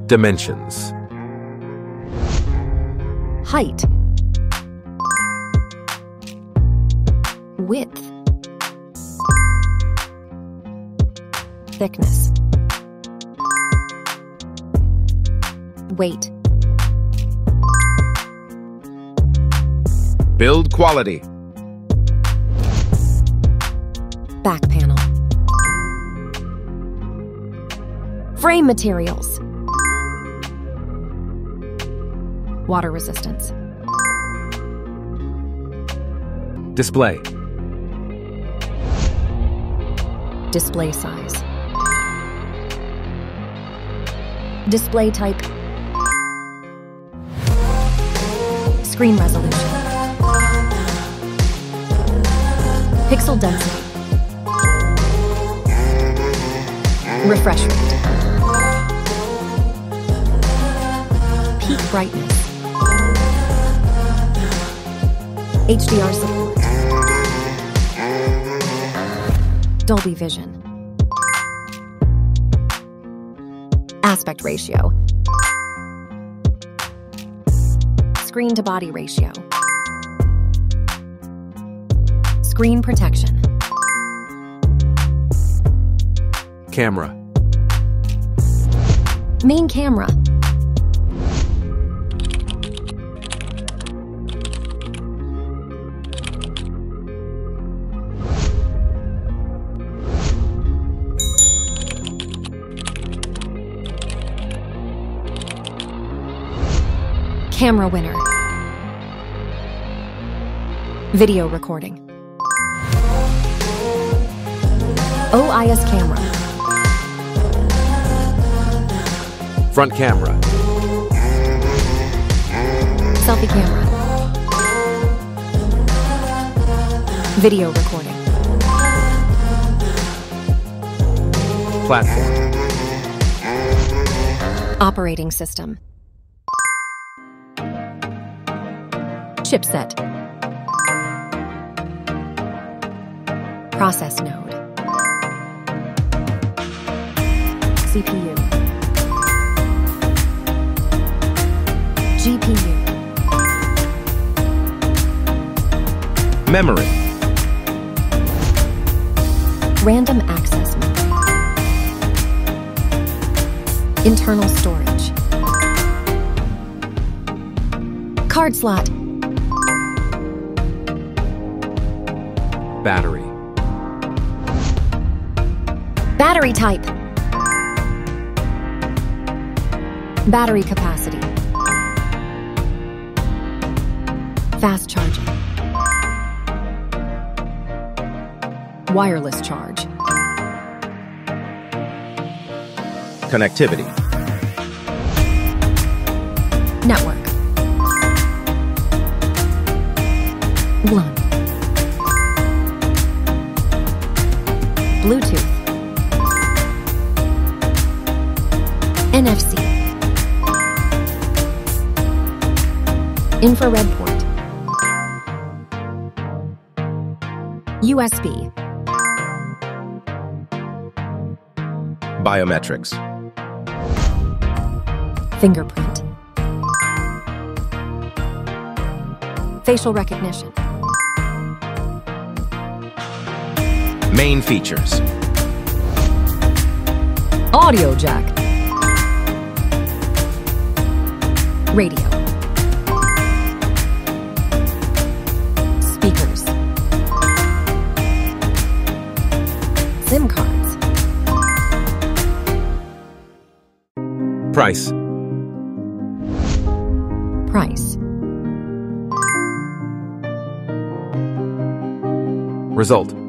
Dimensions. Height. Width. Thickness. Weight. Build quality. Back panel. Frame materials. Water resistance. Display. Display size. Display type. Screen resolution. Pixel density. Refresh rate. Peak brightness. HDR support. Dolby Vision. Aspect ratio. Screen to body ratio. Screen protection. Camera. Main camera. Camera winner. Video recording. OIS camera. Front camera. Selfie camera. Video recording. Platform. Operating system. Chipset. Process node. CPU. GPU. Memory. Random access memory. Internal storage. Card slot. Battery. Battery type. Battery capacity. Fast charging. Wireless charge. Connectivity. Network. LAN. Bluetooth. NFC. Infrared port. USB. Biometrics. Fingerprint. Facial recognition. Main features. Audio jack. Radio. Speakers. SIM cards. Price. Price. Result.